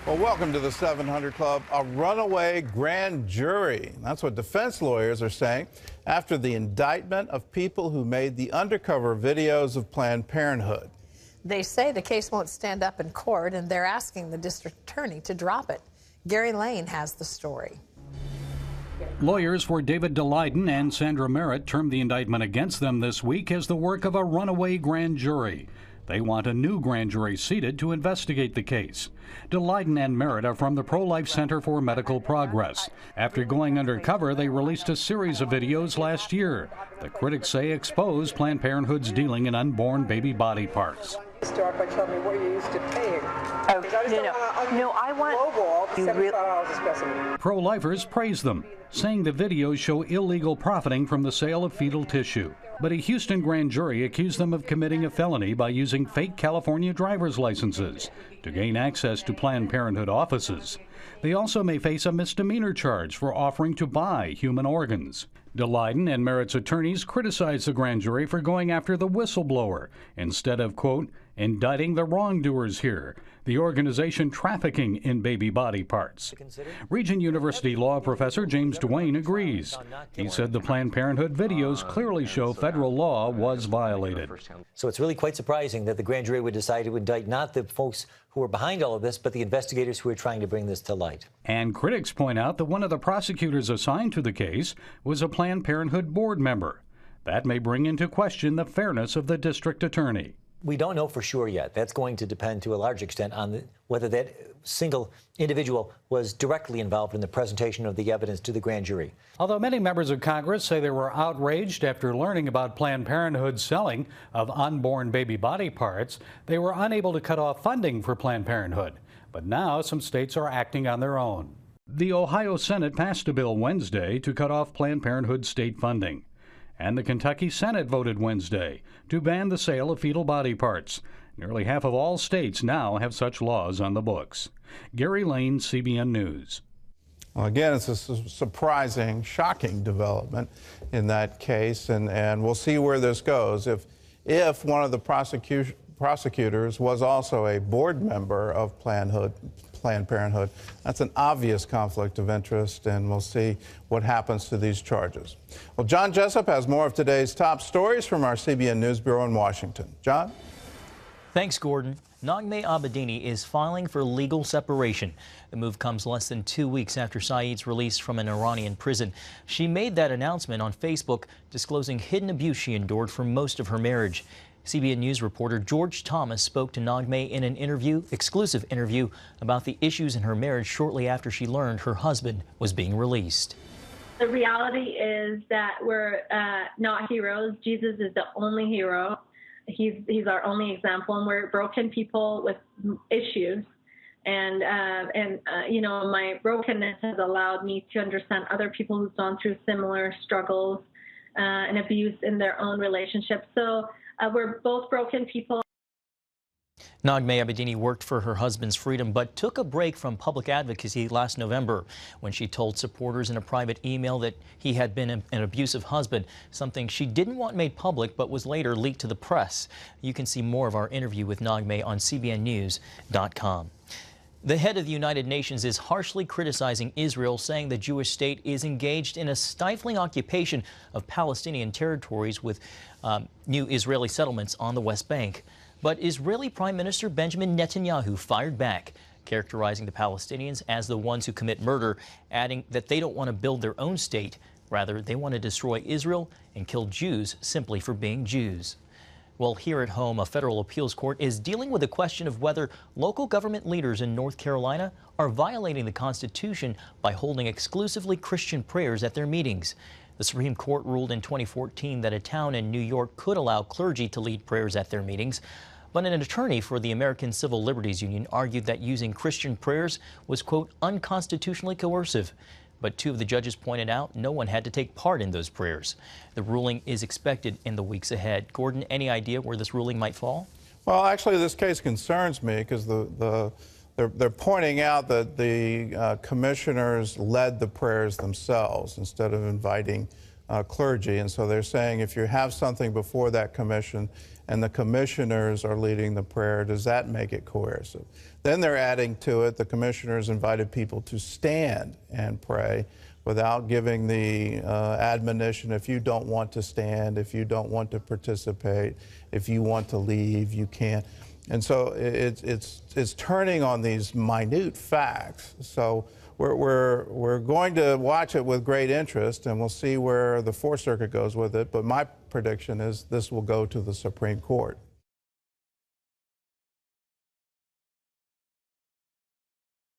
Well, welcome to the 700 Club. A runaway grand jury. That's what defense lawyers are saying after the indictment of people who made the undercover videos of Planned Parenthood. They say the case won't stand up in court, and they're asking the district attorney to drop it. Gary Lane has the story. Lawyers for David Daleiden and Sandra Merritt termed the indictment against them this week as the work of a runaway grand jury. They want a new grand jury seated to investigate the case. Daleiden and Merritt are from the Pro-Life Center for Medical Progress. After going undercover, they released a series of videos last year that critics say expose Planned Parenthood's dealing in unborn baby body parts. Start by telling me what you used to pay. No, I want $75 a specimen. Pro-lifers praise them, saying the videos show illegal profiting from the sale of fetal tissue. But a Houston grand jury accused them of committing a felony by using fake California driver's licenses to gain access to Planned Parenthood offices. They also may face a misdemeanor charge for offering to buy human organs. Daleiden and Merritt's attorneys criticized the grand jury for going after the whistleblower instead of, quote, indicting the wrongdoers here, the organization trafficking in baby body parts. Regent University law professor James Duane agrees. He said the Planned Parenthood videos clearly show federal law was violated. So it's really quite surprising that the grand jury would decide to indict not the folks who are behind all of this, but the investigators who are trying to bring this to light. And critics point out that one of the prosecutors assigned to the case was a Planned Parenthood board member. That may bring into question the fairness of the district attorney. We don't know for sure yet. That's going to depend to a large extent on whether that single individual was directly involved in the presentation of the evidence to the grand jury. Although many members of Congress say they were outraged after learning about Planned Parenthood's selling of unborn baby body parts, they were unable to cut off funding for Planned Parenthood. But now some states are acting on their own. The Ohio Senate passed a bill Wednesday to cut off Planned Parenthood state funding. And the Kentucky Senate voted Wednesday to ban the sale of fetal body parts. Nearly half of all states now have such laws on the books. Gary Lane, CBN News. Well, again, it's a surprising, shocking development in that case, and we'll see where this goes. If one of the prosecutors was also a board member of Planned Parenthood, that's an obvious conflict of interest, and we'll see what happens to these charges. Well, John Jessup has more of today's top stories from our CBN News Bureau in Washington. John? Thanks, Gordon. Saeed Abedini is filing for legal separation. The move comes less than 2 weeks after Saeed's release from an Iranian prison. She made that announcement on Facebook, disclosing hidden abuse she endured for most of her marriage. CBN News reporter George Thomas spoke to Naghmeh in an exclusive interview, about the issues in her marriage shortly after she learned her husband was being released. The reality is that we're not heroes. Jesus is the only hero. He's our only example, and we're broken people with issues. And you know, my brokenness has allowed me to understand other people who've gone through similar struggles and abuse in their own relationships. So we're both broken people. Naghmeh Abedini worked for her husband's freedom, but took a break from public advocacy last November when she told supporters in a private email that he had been an abusive husband, something she didn't want made public but was later leaked to the press. You can see more of our interview with Naghmeh on cbnnews.com. The head of the United Nations is harshly criticizing Israel, saying the Jewish state is engaged in a stifling occupation of Palestinian territories with new Israeli settlements on the West Bank. But Israeli Prime Minister Benjamin Netanyahu fired back, characterizing the Palestinians as the ones who commit murder, adding that they don't want to build their own state. Rather, they want to destroy Israel and kill Jews simply for being Jews. Well, here at home, a federal appeals court is dealing with the question of whether local government leaders in North Carolina are violating the Constitution by holding exclusively Christian prayers at their meetings. The Supreme Court ruled in 2014 that a town in New York could allow clergy to lead prayers at their meetings. But an attorney for the American Civil Liberties Union argued that using Christian prayers was, quote, unconstitutionally coercive. But two of the judges pointed out no one had to take part in those prayers. The ruling is expected in the weeks ahead. Gordon, any idea where this ruling might fall? Well, actually, this case concerns me because they're pointing out that the commissioners led the prayers themselves instead of inviting clergy. And so they're saying if you have something before that commission and the commissioners are leading the prayer, does that make it coercive? Then they're adding to it, the commissioners invited people to stand and pray without giving the admonition, if you don't want to stand, if you don't want to participate, if you want to leave, you can't. And so it's turning on these minute facts. So we're going to watch it with great interest, and we'll see where the Fourth Circuit goes with it. But my prediction is this will go to the Supreme Court.